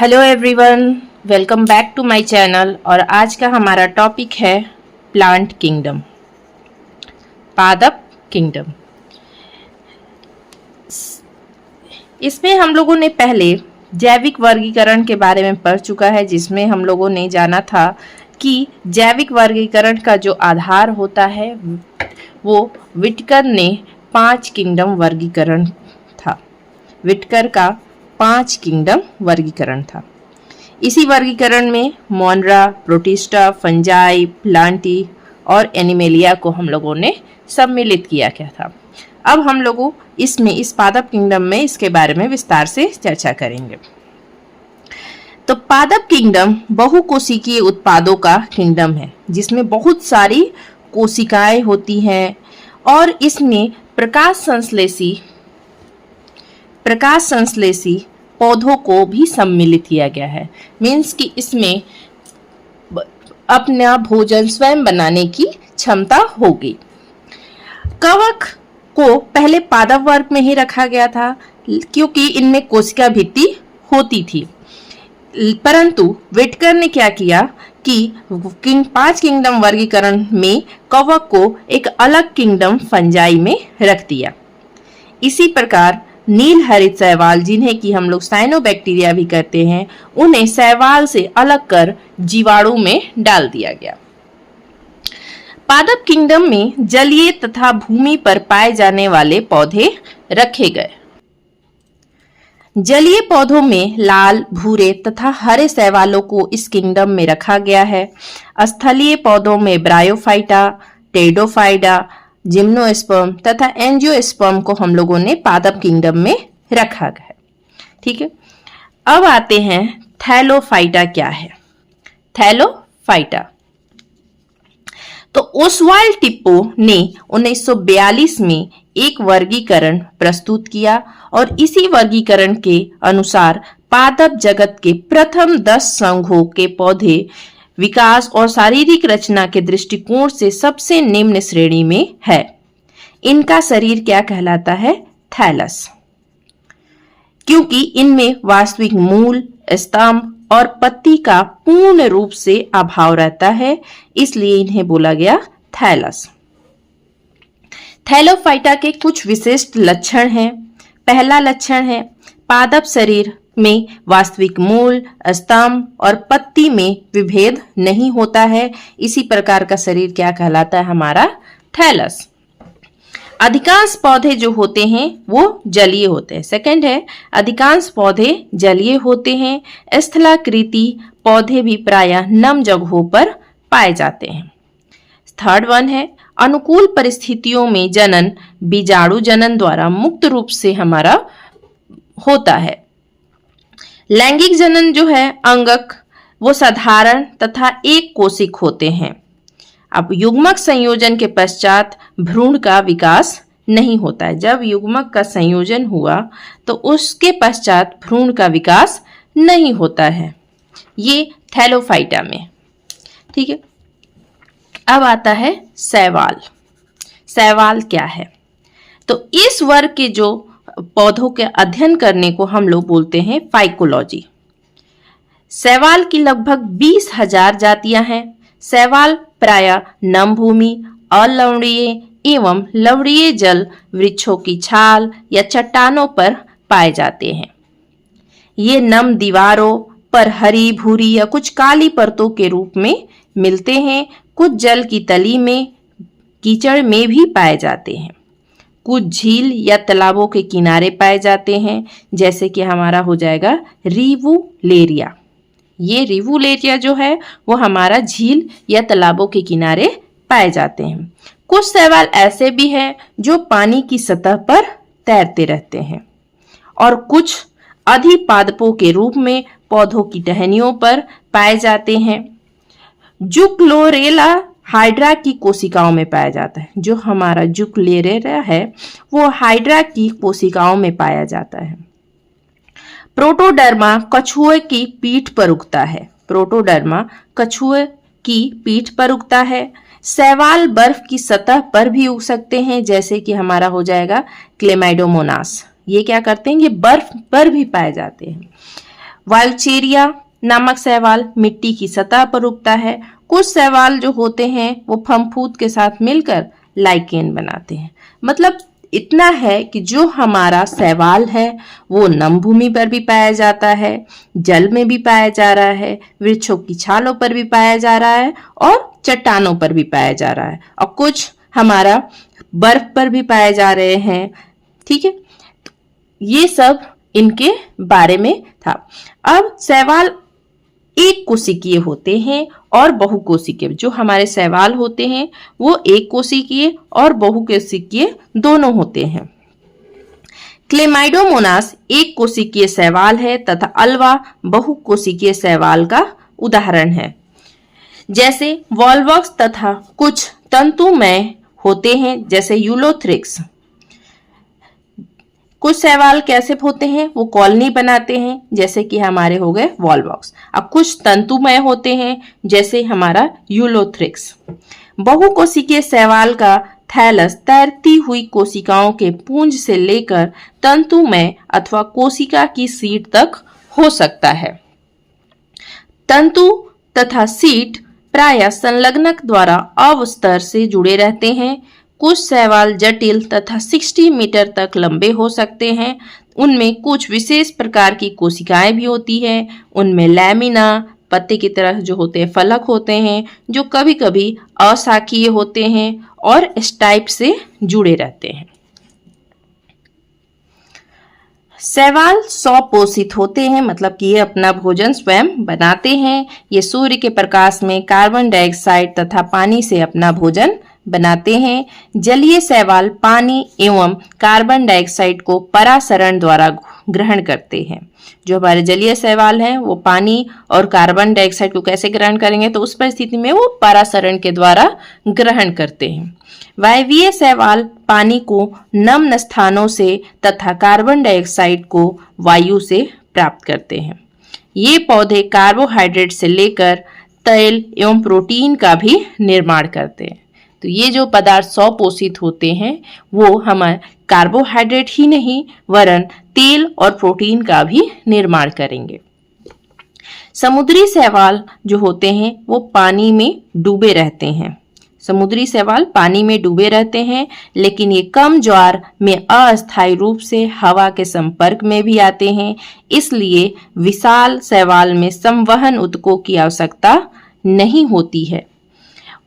Hello everyone, welcome back to my channel. और आज का हमारा टॉपिक है प्लांट किंगडम, पादप किंगडम। इसमें हम लोगों ने पहले जैविक वर्गीकरण के बारे में पढ़ चुका है, जिसमें हम लोगों ने जाना था कि जैविक वर्गीकरण का जो आधार होता है वो विटकर ने 5 किंगडम वर्गीकरण था। विटकर का 5 किंगडम वर्गीकरण था। इसी वर्गीकरण में मोनरा, प्रोटिस्टा, फंजाई, प्लांटी और एनिमेलिया को हम लोगों ने सम्मिलित किया गया था। अब हम लोगों इस पादप किंगडम में इसके बारे में विस्तार से चर्चा करेंगे। तो पादप किंगडम बहुकोशिकीय उत्पादों का किंगडम है, जिसमें बहुत सारी कोशिकाएं होती हैं और इसमें प्रकाश संश्लेषी पौधों को भी सम्मिलित किया गया है। मीन्स कि इसमें अपना भोजन स्वयं बनाने की क्षमता होगी। कवक को पहले पादप वर्ग में ही रखा गया था, क्योंकि इनमें कोशिका भित्ति होती थी। परंतु विटकर ने क्या किया कि 5 किंगडम वर्गीकरण में कवक को एक अलग किंगडम फंजाई में रख दिया। इसी प्रकार नील हरित शैवाल, जिन्हें कि हम लोग साइनोबैक्टीरिया भी कहते हैं, उन्हें शैवाल से अलग कर जीवाणु में डाल दिया गया। पादप किंगडम में जलीय तथा भूमि पर पाए जाने वाले पौधे रखे गए। जलीय पौधों में लाल, भूरे तथा हरे शैवालों को इस किंगडम में रखा गया है। स्थलीय पौधों में ब्रायोफाइटा, टेरिडोफाइटा, जिम्नोस्पर्म तथा एंजियोस्पर्म को हम लोगों ने पादप किंगडम में रखा गया। ठीक है, अब आते हैं थैलोफाइटा क्या है। थैलोफाइटा तो ओसवाल्ड टिप्पो ने 1942 में एक वर्गीकरण प्रस्तुत किया और इसी वर्गीकरण के अनुसार पादप जगत के प्रथम 10 संघों के पौधे विकास और शारीरिक रचना के दृष्टिकोण से सबसे निम्न श्रेणी में है। इनका शरीर क्या कहलाता है? थैलस। क्योंकि इनमें वास्तविक मूल, स्तंभ और पत्ती का पूर्ण रूप से अभाव रहता है, इसलिए इन्हें बोला गया थैलस। थैलोफाइटा के कुछ विशिष्ट लक्षण हैं। पहला लक्षण है पादप शरीर में वास्तविक मूल, स्तंभ और पत्ती में विभेद नहीं होता है। इसी प्रकार का शरीर क्या कहलाता है? हमारा थैलस। अधिकांश पौधे जो होते हैं वो जलीय होते हैं। सेकंड है अधिकांश पौधे जलीय होते हैं। स्थलाकृति पौधे भी प्रायः नम जगहों पर पाए जाते हैं। थर्ड वन है अनुकूल परिस्थितियों में जनन बीजाणु जनन द्वारा मुक्त रूप से हमारा होता है। लैंगिक जनन जो है अंगक, वो साधारण तथा एक कोशिक होते हैं। अब युग्मक संयोजन के पश्चात भ्रूण का विकास नहीं होता है। जब युग्मक का संयोजन हुआ तो उसके पश्चात भ्रूण का विकास नहीं होता है, ये थैलोफाइटा में। ठीक है, अब आता है शैवाल। शैवाल क्या है? तो इस वर्ग के जो पौधों के अध्ययन करने को हम लोग बोलते हैं फाइकोलॉजी। शैवाल की लगभग 20,000 जातियां हैं। शैवाल प्रायः नम भूमि, अलवणीय एवं लवणीय जल वृक्षों की छाल या चट्टानों पर पाए जाते हैं। ये नम दीवारों पर हरी, भूरी या कुछ काली परतों के रूप में मिलते हैं। कुछ जल की तली में, कीचड़ में भी पाए जाते हैं। कुछ झील या तालाबों के किनारे पाए जाते हैं, जैसे कि हमारा हो जाएगा रिवुलेरिया। ये रिवुलेरिया जो है वो हमारा झील या तालाबों के किनारे पाए जाते हैं। कुछ शैवाल ऐसे भी हैं जो पानी की सतह पर तैरते रहते हैं और कुछ अधिपादपों के रूप में पौधों की टहनियों पर पाए जाते हैं। जुक्लोरेला हाइड्रा की कोशिकाओं में पाया जाता है। जो हमारा जुक्लेरेला है वो हाइड्रा की कोशिकाओं में पाया जाता है। प्रोटोडर्मा कछुए की पीठ पर उगता है। प्रोटोडर्मा कछुए की पीठ पर उगता है। शैवाल बर्फ की सतह पर भी उग सकते हैं, जैसे कि हमारा हो जाएगा क्लेमाइडोमोनास। ये क्या करते हैं? ये बर्फ पर भी पाए जाते हैं। वायुचेरिया नामक शैवाल मिट्टी की सतह पर उगता है। कुछ शैवाल जो होते हैं वो फफूंद के साथ मिलकर लाइकेन बनाते हैं। मतलब इतना है कि जो हमारा शैवाल है वो नम भूमि पर भी पाया जाता है, जल में भी पाया जा रहा है, वृक्षों की छालों पर भी पाया जा रहा है और चट्टानों पर भी पाया जा रहा है, और कुछ हमारा बर्फ पर भी पाए जा रहे हैं। ठीक है, ये सब इनके बारे में था। अब शैवाल एक कोशिकीय होते हैं और बहुकोशिकीय। जो हमारे शैवाल होते हैं वो एक कोशिकीय और बहुकोशिकीय दोनों होते हैं। क्लेमाइडोमोनास एक कोशिकीय शैवाल है तथा अल्वा बहुकोशिकीय शैवाल का उदाहरण है। जैसे वॉल्वॉक्स तथा कुछ तंतुमय होते हैं जैसे यूलोथ्रिक्स। कुछ शैवाल कैसे होते हैं, वो कॉलोनी बनाते हैं जैसे कि हमारे हो गए वॉल्वॉक्स। अब कुछ तंतुमय होते हैं जैसे हमारा यूलोथ्रिक्स। बहुकोशिकीय शैवाल का थैलस तैरती हुई कोशिकाओं के पुंज से लेकर तंतुमय अथवा कोशिका की सीट तक हो सकता है। तंतु तथा सीट प्रायः संलग्नक द्वारा अवस्तर से जुड़े रहते हैं। कुछ शैवाल जटिल तथा 60 मीटर तक लंबे हो सकते हैं। उनमें कुछ विशेष प्रकार की कोशिकाएं भी होती हैं। उनमें लैमिना पत्ते की तरह जो होते हैं फलक होते हैं, जो कभी कभी अशाखीय होते हैं और स्टाइप से जुड़े रहते हैं। शैवाल स्वपोषित होते हैं, मतलब कि ये अपना भोजन स्वयं बनाते हैं। ये सूर्य के प्रकाश में कार्बन डाइऑक्साइड तथा पानी से अपना भोजन बनाते हैं। जलीय शैवाल पानी एवं कार्बन डाइऑक्साइड को परासरण द्वारा ग्रहण करते हैं। जो हमारे जलीय शैवाल हैं वो पानी और कार्बन डाइऑक्साइड को कैसे ग्रहण करेंगे, तो उस परिस्थिति में वो परासरण के द्वारा ग्रहण करते हैं। वायवीय शैवाल पानी को नम्य स्थानों से तथा कार्बन डाइऑक्साइड को वायु से प्राप्त करते हैं। ये पौधे कार्बोहाइड्रेट से लेकर तेल एवं प्रोटीन का भी निर्माण करते हैं। तो ये जो पदार्थ स्वपोषित होते हैं वो हमारे कार्बोहाइड्रेट ही नहीं वरन तेल और प्रोटीन का भी निर्माण करेंगे। समुद्री शैवाल जो होते हैं वो पानी में डूबे रहते हैं। समुद्री शैवाल पानी में डूबे रहते हैं, लेकिन ये कम ज्वार में अस्थायी रूप से हवा के संपर्क में भी आते हैं। इसलिए विशाल शैवाल में संवहन ऊतकों की आवश्यकता नहीं होती है।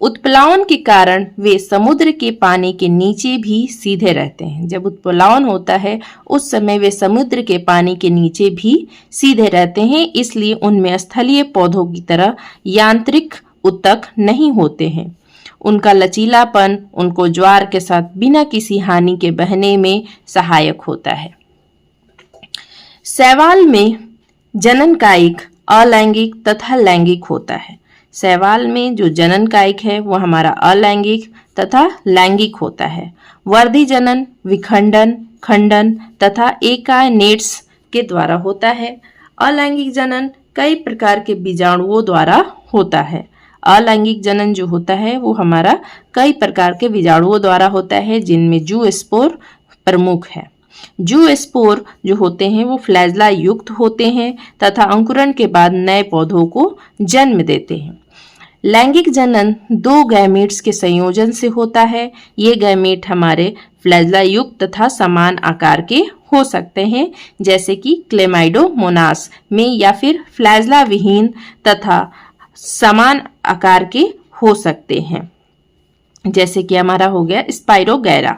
उत्प्लावन के कारण वे समुद्र के पानी के नीचे भी सीधे रहते हैं। जब उत्प्लावन होता है उस समय वे समुद्र के पानी के नीचे भी सीधे रहते हैं, इसलिए उनमें स्थलीय पौधों की तरह यांत्रिक ऊतक नहीं होते हैं। उनका लचीलापन उनको ज्वार के साथ बिना किसी हानि के बहने में सहायक होता है। शैवाल में जनन कायिक अलैंगिक तथा लैंगिक होता है। शैवाल में जो जनन कायिक है वो हमारा अलैंगिक तथा लैंगिक होता है। वर्धी जनन विखंडन, खंडन तथा एकाइनेट्स के द्वारा होता है। अलैंगिक जनन कई प्रकार के बीजाणुओं द्वारा होता है। अलैंगिक जनन जो होता है वो हमारा कई प्रकार के बीजाणुओं द्वारा होता है, जिनमें जूस्पोर प्रमुख है। जूस्पोर जो होते हैं वो फ्लैजला युक्त होते हैं तथा अंकुरण के बाद नए पौधों को जन्म देते हैं। लैंगिक जनन दो गैमीट्स के संयोजन से होता है। ये गैमीट हमारे फ्लैजला युक्त तथा समान आकार के हो सकते हैं, जैसे कि क्लेमाइडोमोनास में, या फिर फ्लैजला विहीन तथा समान आकार के हो सकते हैं, जैसे कि हमारा हो गया स्पाइरोगैरा।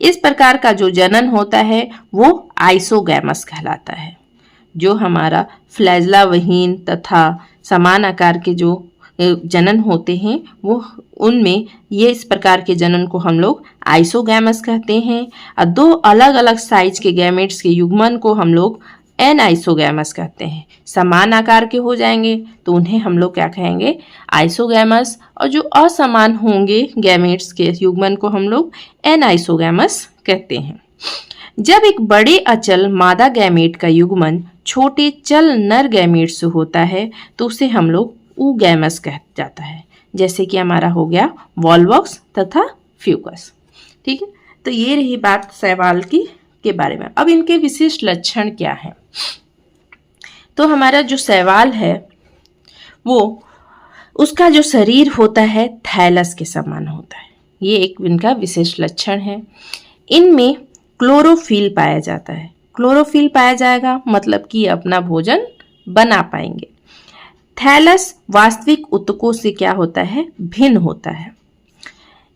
इस प्रकार का जो जनन होता है वो आइसोगैमस कहलाता है। जो हमारा फ्लैजला विहीन तथा समान आकार के जो जनन होते हैं वो उनमें ये इस प्रकार के जनन को हम लोग आइसोगैमस कहते हैं। और दो अलग अलग साइज के गैमेट्स के युग्मन को हम लोग एनआइसोगैमस कहते हैं। समान आकार के हो जाएंगे तो उन्हें हम लोग क्या कहेंगे, आइसोगैमस, और जो असमान होंगे गैमेट्स के युग्मन को हम लोग एनआइसोगैमस कहते हैं। जब एक बड़े अचल मादा गैमेट का युग्मन छोटे चल नर गैमेट से होता है तो उसे हम लोग ऊगैमस कहा जाता है, जैसे कि हमारा हो गया वॉल्वॉक्स तथा फ्यूकस। ठीक है, तो ये रही बात शैवाल की के बारे में। अब इनके विशिष्ट लक्षण क्या हैं। तो हमारा जो शैवाल है वो उसका जो शरीर होता है थैलस के समान होता है। ये एक इनका विशेष लक्षण है। इनमें क्लोरोफिल पाया जाता है। क्लोरोफिल पाया जाएगा मतलब कि अपना भोजन बना पाएंगे। थैलस वास्तविक ऊतकों से क्या होता है, भिन्न होता है।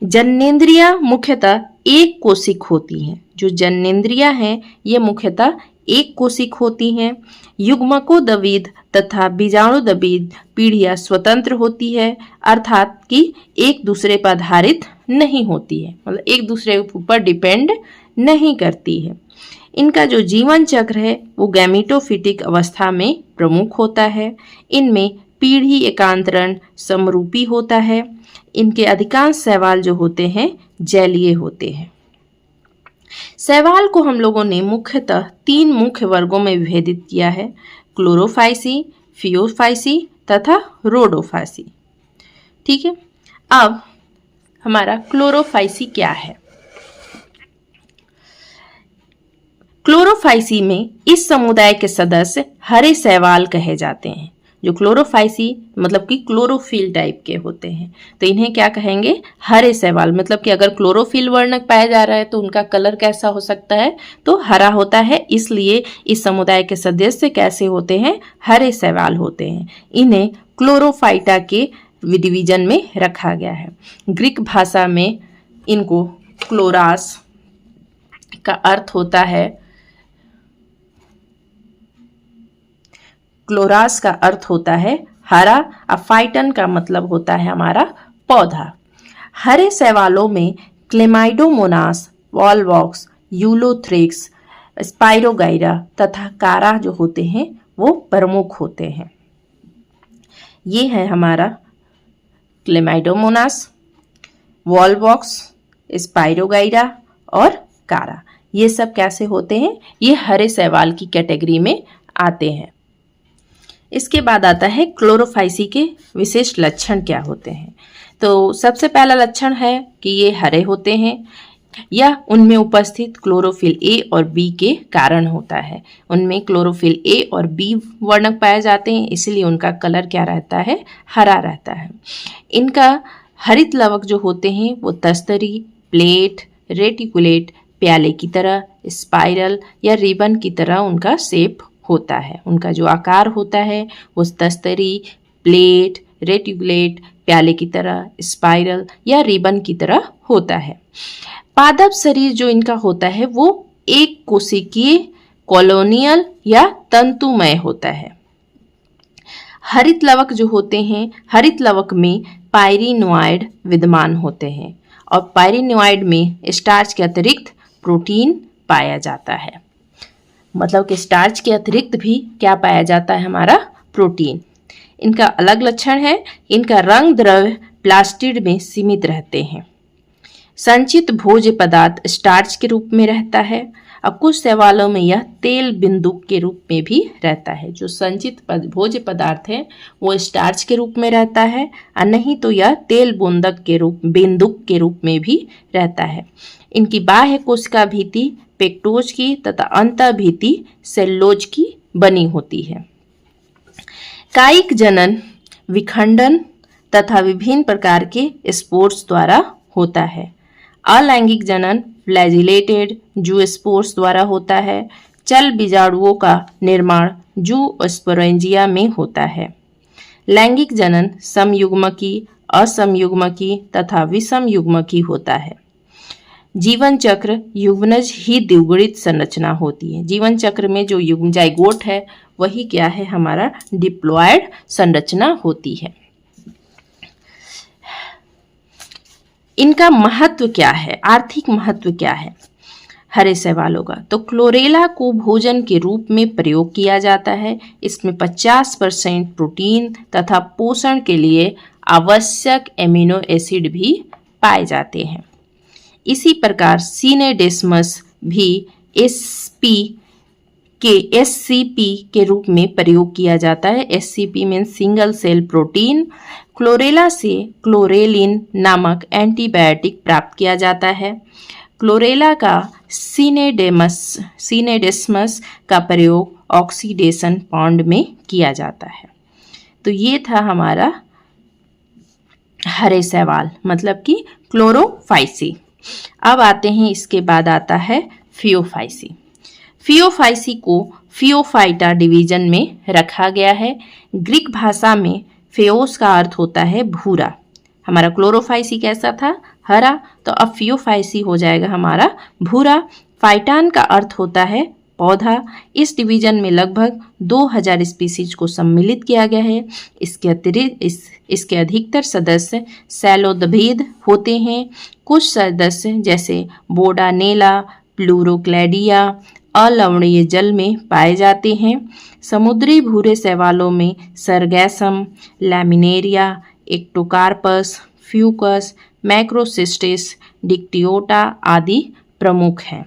जननेंद्रियां मुख्यतः एक कोशिक होती हैं। जो जननेंद्रियां हैं ये मुख्यतः एक कोशिक होती हैं। युग्मकोद्भिद तथा बीजाणुद्भिद पीढ़ियां स्वतंत्र होती है, अर्थात कि एक दूसरे पर आधारित नहीं होती है, मतलब एक दूसरे के ऊपर डिपेंड नहीं करती है। इनका जो जीवन चक्र है वो गैमेटोफिटिक अवस्था में प्रमुख होता है। इनमें पीढ़ी एकांतरण समरूपी होता है। इनके अधिकांश शैवाल जो होते हैं जलीय होते हैं। शैवाल को हम लोगों ने मुख्यतः 3 मुख्य वर्गों में विभेदित किया है, क्लोरोफाइसी, फियोफाइसी तथा रोडोफाइसी। ठीक है, अब हमारा क्लोरोफाइसी क्या है। क्लोरोफाइसी में इस समुदाय के सदस्य हरे शैवाल कहे जाते हैं। जो क्लोरोफाइसी मतलब कि क्लोरोफिल टाइप के होते हैं, तो इन्हें क्या कहेंगे, हरे शैवाल। मतलब कि अगर क्लोरोफिल वर्णक पाया जा रहा है तो उनका कलर कैसा हो सकता है, तो हरा होता है। इसलिए इस समुदाय के सदस्य कैसे होते हैं, हरे शैवाल होते हैं। इन्हें क्लोरोफाइटा के डिवीजन में रखा गया है। ग्रीक भाषा में इनको क्लोरास का अर्थ होता है, क्लोरास का अर्थ होता है हरा, और फाइटन का मतलब होता है हमारा पौधा। हरे शैवालों में क्लेमाइडोमोनास, वॉलवॉक्स, यूलोथ्रिक्स, स्पाइरोगाइरा तथा कारा जो होते हैं वो प्रमुख होते हैं। ये है हमारा क्लेमाइडोमोनास, वॉलवॉक्स, स्पाइरोगाइरा और कारा। ये सब कैसे होते हैं, ये हरे शैवाल की कैटेगरी में आते हैं। इसके बाद आता है क्लोरोफाइसी के विशेष लक्षण क्या होते हैं। तो सबसे पहला लक्षण है कि ये हरे होते हैं। यह उनमें उपस्थित क्लोरोफिल ए और बी के कारण होता है। उनमें क्लोरोफिल ए और बी वर्णक पाए जाते हैं, इसलिए उनका कलर क्या रहता है, हरा रहता है। इनका हरित लवक जो होते हैं वो तस्तरी, प्लेट, रेटिकुलेट, प्याले की तरह, स्पाइरल या रिबन की तरह उनका शेप होता है। उनका जो आकार होता है वो तस्तरी, प्लेट, रेटिकुलेट, प्याले की तरह, स्पाइरल या रिबन की तरह होता है। पादप शरीर जो इनका होता है वो एक कोशिकीय, कॉलोनियल या तंतुमय होता है। हरित लवक जो होते हैं, हरित लवक में पायरिनोइड विद्यमान होते हैं और पायरिनोइड में स्टार्च के अतिरिक्त प्रोटीन पाया जाता है। मतलब कि स्टार्च के अतिरिक्त भी क्या पाया जाता है, हमारा प्रोटीन। इनका अलग लक्षण है, इनका रंग द्रव्य प्लास्टिड में सीमित रहते हैं। संचित भोज्य पदार्थ स्टार्च के रूप में रहता है और कुछ शैवालों में यह तेल बिंदुक के रूप में भी रहता है। जो संचित भोज्य पदार्थ है वो स्टार्च के रूप में रहता है और नहीं तो यह तेल बिंदुक के रूप में भी रहता है। इनकी बाह्य कोशिका भित्ति पेक्टोज की तथा अंतः भित्ति सेल्लोज की बनी होती है। कायिक जनन विखंडन तथा विभिन्न प्रकार के स्पोर्स द्वारा होता है। अलैंगिक जनन फ्लैजिलेटेड जूस्पोर्स द्वारा होता है। चल बीजाणुओं का निर्माण जूस्पोरेंजिया में होता है। लैंगिक जनन समयुग्मकी, असमयुग्मकी तथा विषमयुग्मकी होता है। जीवन चक्र युग्मनज ही द्विगुणित संरचना होती है। जीवन चक्र में जो युग्म जाइगोट है वही क्या है, हमारा डिप्लॉयड संरचना होती है। इनका महत्व क्या है, आर्थिक महत्व क्या है हरे शैवालों का, तो क्लोरेला को भोजन के रूप में प्रयोग किया जाता है। इसमें 50% प्रोटीन तथा पोषण के लिए आवश्यक एमिनो एसिड भी पाए जाते हैं। इसी प्रकार सीनेडेस्मस भी एससीपी के रूप में प्रयोग किया जाता है। SCP mean single cell protein. Chlorella से क्लोरेलिन नामक एंटीबायोटिक प्राप्त किया जाता है। क्लोरेला का सीनेडेस्मस का प्रयोग ऑक्सीडेशन पॉन्ड में किया जाता है। तो ये था हमारा हरे शैवाल मतलब कि क्लोरोफाइसी। अब आते हैं, इसके बाद आता है फियोफाइसी। फियोफाइसी को फियोफाइटा डिवीजन में रखा गया है। ग्रीक भाषा में फेओस का अर्थ होता है भूरा। हमारा क्लोरोफाइसी कैसा था? हरा। तो अब फियोफाइसी हो जाएगा हमारा भूरा। फाइटान का अर्थ होता है पौधा। इस डिवीजन में लगभग 2000 स्पीसीज को सम्मिलित किया गया है। इसके अतिरिक्त इसके अधिकतर सदस्य सैलोदभेद होते हैं। कुछ सदस्य जैसे बोडानेला, प्लूरोक्लैडिया अलवणीय जल में पाए जाते हैं। समुद्री भूरे शैवालों में सरगैसम, लैमिनेरिया, एक्टोकार्पस, फ्यूकस, मैक्रोसिस्टिस, डिक्टियोटा आदि प्रमुख हैं।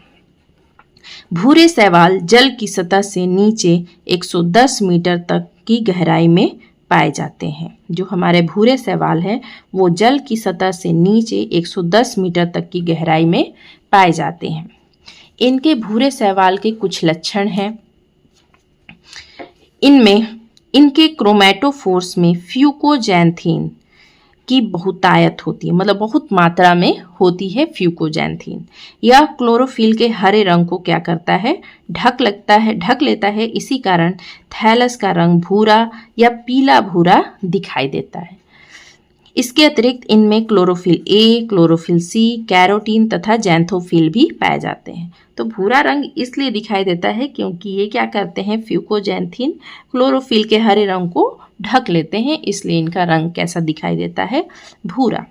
भूरे शैवाल जल की सतह से नीचे 110 मीटर तक की गहराई में पाए जाते हैं। जो हमारे भूरे शैवाल हैं वो जल की सतह से नीचे 110 मीटर तक की गहराई में पाए जाते हैं। इनके भूरे शैवाल के कुछ लक्षण हैं। इनमें इनके क्रोमैटोफोर्स में फ्यूकोजैंथीन की बहुतायत होती है, मतलब बहुत मात्रा में होती है फ्यूकोजैंथीन। यह क्लोरोफिल के हरे रंग को क्या करता है? ढक लेता है। इसी कारण थैलस का रंग भूरा या पीला भूरा दिखाई देता है। इसके अतिरिक्त इनमें chlorophyll A, chlorophyll C, carotene तथा जैंथोफिल भी पाए जाते हैं। तो भूरा रंग इसलिए दिखाई देता है क्योंकि ये क्या करते हैं? फ्यूकोजैंथीन क्लोरोफिल के हरे रंग को ढक लेते हैं, इसलिए इनका रंग कैसा दिखाई देता है? भूरा।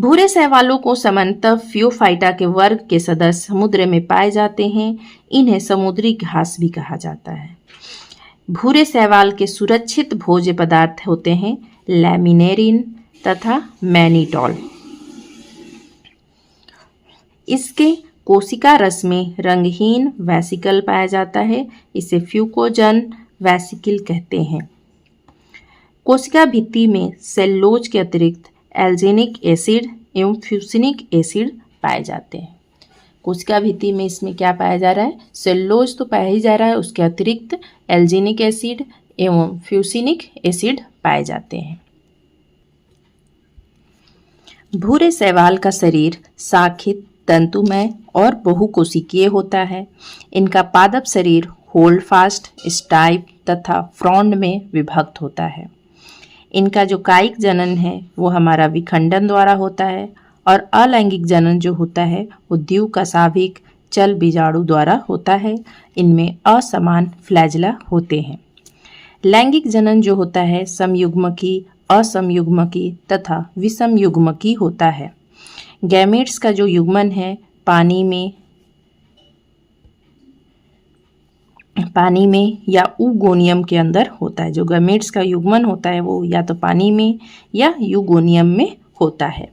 भूरे शैवालों को सामान्यतः फियोफाइटा के वर्ग के सदस्य समुद्र में पाए जाते हैं। इन्हें समुद्री घास भी कहा जाता है। भूरे शैवाल के सुरक्षित भोज्य पदार्थ होते हैं लैमिनेरिन तथा मैनिटॉल। इसके कोशिका रस में रंगहीन वेसिकल पाया जाता है। इसे फ्यूकोजन वेसिकल कहते हैं। कोशिका भित्ति में सेल्यूलोज के अतिरिक्त एल्जिनिक एसिड एवं फ्यूसिनिक एसिड पाए जाते हैं। कोशिका भित्ति में इसमें क्या पाया जा रहा है? सेल्यूलोज तो पाया ही जा रहा है, उसके अतिरिक्त एल्जिनिक एसिड एवं फ्यूसिनिक एसिड पाए जाते हैं। भूरे शैवाल का शरीर शाखित, तंतुमय और बहुकोशिकीय होता है। इनका पादप शरीर होल्ड फास्ट, स्टाइप तथा फ्रॉन्ड में विभक्त होता है। इनका जो कायिक जनन है वो हमारा विखंडन द्वारा होता है और अलैंगिक जनन जो होता है वो द्विकशाभिक चल बीजाणु द्वारा होता है। इनमें असमान फ्लैजिला होते हैं। लैंगिक जनन जो होता है समयुग्मकी, असमयुग्मकी तथा विषमयुग्मकी होता है। गैमेट्स का जो युग्मन है पानी में या यूगोनियम के अंदर होता है। जो गैमेट्स का युग्मन होता है वो या तो पानी में या यूगोनियम में होता है।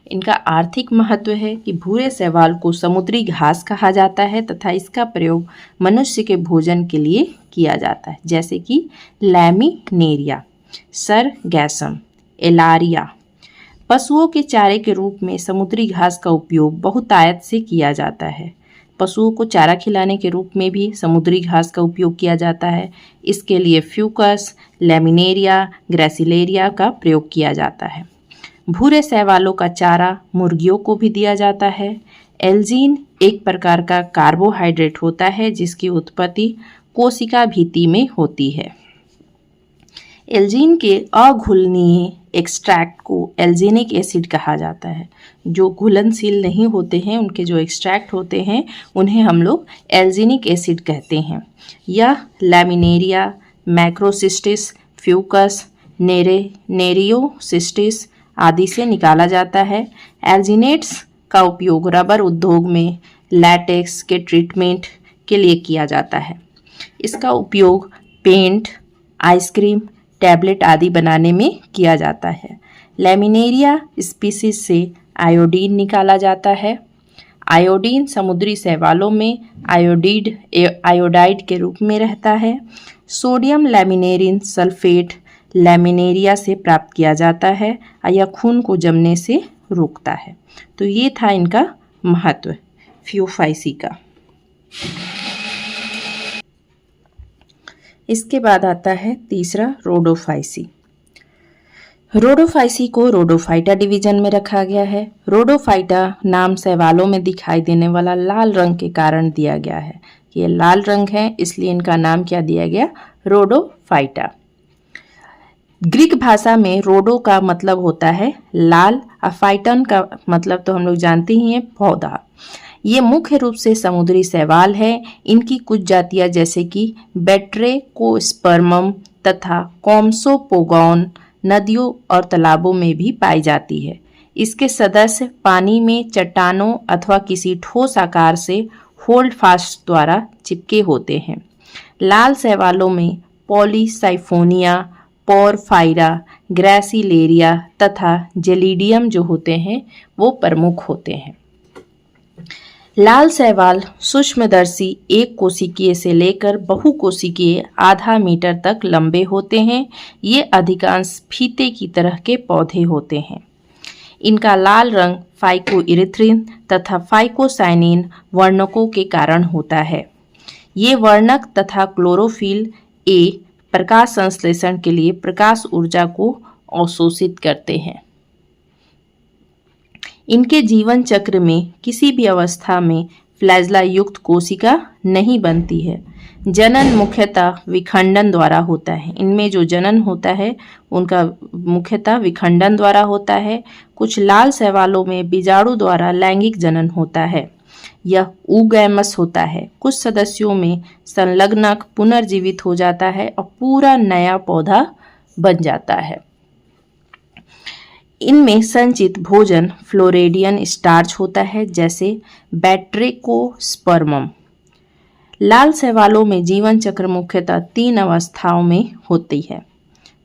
इनका आर्थिक महत्व है कि भूरे शैवाल को समुद्री घास कहा जाता है तथा इसका प्रयोग मनुष्य के भोजन के लिए किया जाता है, जैसे कि लैमिनेरिया, सरगैसम, एलारिया। पशुओं के चारे के रूप में समुद्री घास का उपयोग बहुतायत से किया जाता है। पशुओं को चारा खिलाने के रूप में भी समुद्री घास का उपयोग किया जाता है। इसके लिए फ्यूकस, लैमिनेरिया, ग्रेसिलेरिया का प्रयोग किया जाता है। भूरे शैवालों का चारा मुर्गियों को भी दिया जाता है। एल्जीन एक प्रकार का कार्बोहाइड्रेट होता है जिसकी उत्पत्ति कोशिका भित्ति में होती है। एल्जीन के अघुलनीय एक्सट्रैक्ट को एल्जीनिक एसिड कहा जाता है। जो घुलनशील नहीं होते हैं उनके जो एक्सट्रैक्ट होते हैं उन्हें हम लोग एल्जीनिक एसिड कहते हैं। यह लैमिनेरिया, मैक्रोसिस्टिस, फ्यूकस, नेरियोसिस्टिस आदि से निकाला जाता है। एल्जिनेट्स का उपयोग रबर उद्योग में लैटेक्स के ट्रीटमेंट के लिए किया जाता है। इसका उपयोग पेंट, आइसक्रीम, टैबलेट आदि बनाने में किया जाता है। लैमिनेरिया स्पीसीज से आयोडीन निकाला जाता है। आयोडीन समुद्री शैवालों में आयोडाइड के रूप में रहता है। सोडियम लैमिनेरिन सल्फेट लैमिनेरिया से प्राप्त किया जाता है। यह खून को जमने से रोकता है। तो ये था इनका महत्व फियोफाइसी का। इसके बाद आता है तीसरा रोडोफाइसी। रोडोफाइसी को रोडोफाइटा डिवीजन में रखा गया है। रोडोफाइटा नाम शैवालों में दिखाई देने वाला लाल रंग के कारण दिया गया है। ये लाल रंग है इसलिए इनका नाम क्या दिया गया, रोडोफाइटा। ग्रीक भाषा में रोडो का मतलब होता है लाल, फाइटन का मतलब तो हम लोग जानते ही हैं पौधा। ये मुख्य रूप से समुद्री शैवाल है। इनकी कुछ जातियां जैसे कि बेट्रेकोस्पर्मम तथा कॉम्सोपोगॉन नदियों और तालाबों में भी पाई जाती है। इसके सदस्य पानी में चट्टानों अथवा किसी ठोस आकार से होल्ड फास्ट द्वारा चिपके होते हैं। लाल शैवालों में पॉलीसाइफोनिया, पोरफाइरा, ग्रेसिलेरिया तथा जेलिडियम जो होते हैं वो प्रमुख होते हैं। लाल शैवाल सूक्ष्मदर्शी एक कोशिकीय से लेकर बहुकोशिकीय आधा मीटर तक लंबे होते हैं। ये अधिकांश फीते की तरह के पौधे होते हैं। इनका लाल रंग फाइकोइरिथ्रिन तथा फाइकोसाइनिन वर्णकों के कारण होता है। ये वर्णक तथा क्लोरोफिल ए प्रकाश संश्लेषण के लिए प्रकाश ऊर्जा को अवशोषित करते हैं। इनके जीवन चक्र में किसी भी अवस्था में फ्लैजला युक्त कोशिका नहीं बनती है। जनन मुख्यतः विखंडन द्वारा होता है। इनमें जो जनन होता है उनका मुख्यतः विखंडन द्वारा होता है। कुछ लाल शैवालों में बीजाणु द्वारा लैंगिक जनन होता है। यह ऊगैमस होता है। कुछ सदस्यों में संलग्नक पुनर्जीवित हो जाता है और पूरा नया पौधा बन जाता है। इनमें संचित भोजन फ्लोरेडियन स्टार्च होता है जैसे बैट्रेकोस्पर्मम। लाल शैवालों में जीवन चक्र मुख्यतः 3 अवस्थाओं में होती है।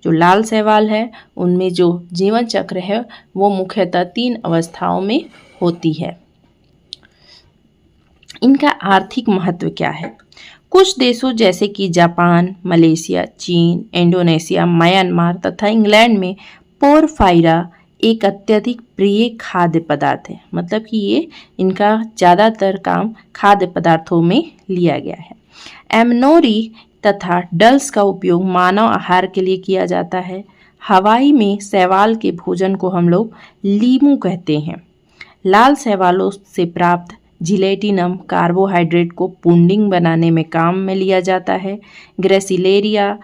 जो लाल शैवाल है उनमें जो जीवन चक्र है वो मुख्यतः 3 अवस्थाओं में होती है। इनका आर्थिक महत्व क्या है? कुछ देशों जैसे कि जापान, मलेशिया, चीन, इंडोनेशिया, म्यांमार तथा इंग्लैंड में पोरफाइरा एक अत्यधिक प्रिय खाद्य पदार्थ है। मतलब कि ये इनका ज़्यादातर काम खाद्य पदार्थों में लिया गया है। एमनोरी तथा डल्स का उपयोग मानव आहार के लिए किया जाता है। हवाई में शैवाल के भोजन को हम लोग लीमू कहते हैं। लाल शैवालों से प्राप्त जिलेटिनम कार्बोहाइड्रेट को पुडिंग बनाने में काम में लिया जाता है। ग्रेसिलेरिया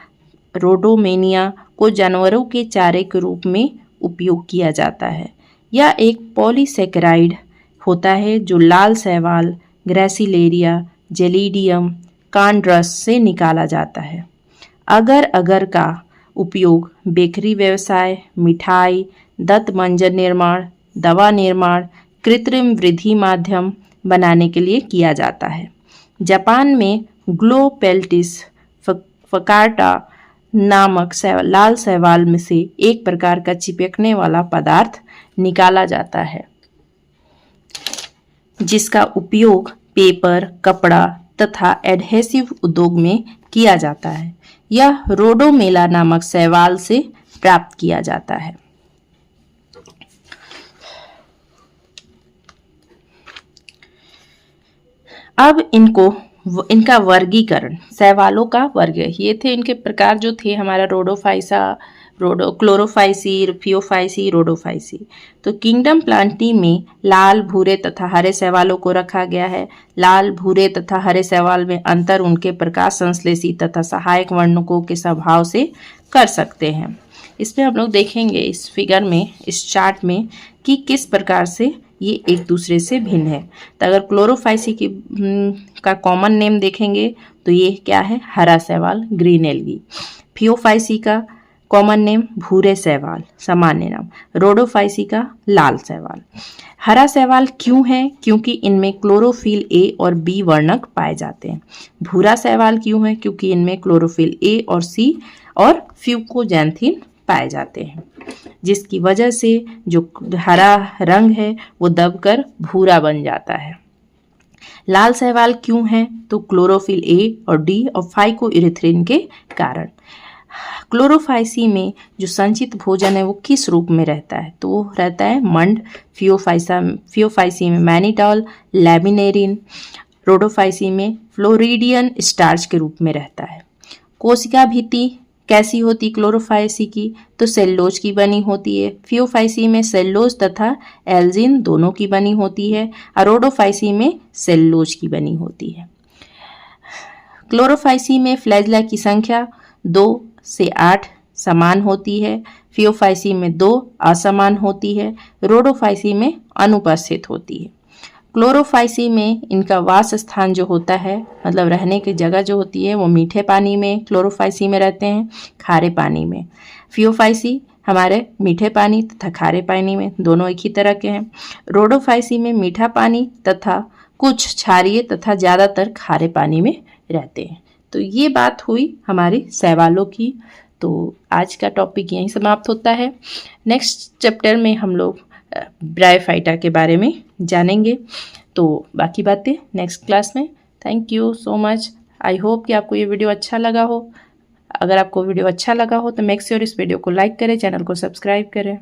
रोडोमेनिया को जानवरों के चारे के रूप में उपयोग किया जाता है। यह एक पॉलीसेकेराइड होता है जो लाल शैवाल, ग्रेसिलेरिया, जेलिडियम, कांड्रस से निकाला जाता है। अगर का उपयोग बेकरी व्यवसाय, मिठाई, दंत मंजन निर्माण, दवा निर्माण, कृत्रिम वृद्धि माध्यम बनाने के लिए किया जाता है। जापान में ग्लोपेल्टिस फकार्टा नामक लाल शैवाल में से एक प्रकार का चिपकने वाला पदार्थ निकाला जाता है जिसका उपयोग पेपर, कपड़ा तथा एडहेसिव उद्योग में किया जाता है। यह रोडोमेला नामक शैवाल से प्राप्त किया जाता है। अब इनका वर्गीकरण, शैवालों का वर्ग, ये थे इनके प्रकार जो थे हमारा रोडोफाइसा, क्लोरोफाइसी, फियोफाइसी, रोडोफाइसी। तो किंगडम प्लांटी में लाल, भूरे तथा हरे शैवालों को रखा गया है। लाल, भूरे तथा हरे शैवाल में अंतर उनके प्रकाश संश्लेषी तथा सहायक वर्णकों के स्वभाव से कर सकते हैं। इसमें हम लोग देखेंगे इस फिगर में, इस चार्ट में कि किस प्रकार से ये एक दूसरे से भिन्न है। तो अगर क्लोरोफाइसी का कॉमन नेम देखेंगे तो ये क्या है, हरा शैवाल, ग्रीन एल्गी। फियोफाइसी का कॉमन नेम भूरे शैवाल, सामान्य नाम। रोडोफाइसी का लाल शैवाल। हरा शैवाल क्यों है? क्योंकि इनमें क्लोरोफिल ए और बी वर्णक पाए जाते हैं। भूरा शैवाल क्यों है? क्योंकि इनमें क्लोरोफिल ए और सी और फ्यूकोजैंथिन पाए जाते हैं, जिसकी वजह से जो हरा रंग है वो दबकर भूरा बन जाता है। लाल शैवाल क्यों है? तो क्लोरोफिल ए और डी और फाइकोइरिथ्रिन के कारण। क्लोरोफाइसी में जो संचित भोजन है वो किस रूप में रहता है? तो वो रहता है मंड। फियोफाइसी में मैनिटॉल, लैमिनेरिन। रोडोफाइसी में फ्लोरिडियन स्टार्च के रूप में रहता है। कोशिका भित्ति कैसी होती क्लोरोफाइसी की, तो सेल्यूलोज की बनी होती है। फियोफाइसी में सेल्यूलोज तथा एल्जिन दोनों की बनी होती है। अरोडोफाइसी में सेल्यूलोज की बनी होती है। क्लोरोफाइसी में फ्लैजिला की संख्या 2 से 8 समान होती है। फियोफाइसी में 2 असमान होती है। रोडोफाइसी में अनुपस्थित होती है। क्लोरोफाइसी में इनका वास स्थान जो होता है, मतलब रहने की जगह जो होती है, वो मीठे पानी में क्लोरोफाइसी में रहते हैं, खारे पानी में। फियोफाइसी हमारे मीठे पानी तथा खारे पानी में, दोनों एक ही तरह के हैं। रोडोफाइसी में मीठा पानी तथा कुछ क्षारीय तथा ज़्यादातर खारे पानी में रहते हैं। तो ये बात हुई हमारी शैवालों की। तो आज का टॉपिक यहीं समाप्त होता है। नेक्स्ट चैप्टर में हम लोग ब्रायोफाइटा के बारे में जानेंगे। तो बाकी बातें नेक्स्ट क्लास में। Thank you so much. I hope कि आपको ये वीडियो अच्छा लगा हो। अगर आपको वीडियो अच्छा लगा हो तो मेक श्योर इस वीडियो को लाइक करें, चैनल को सब्सक्राइब करें।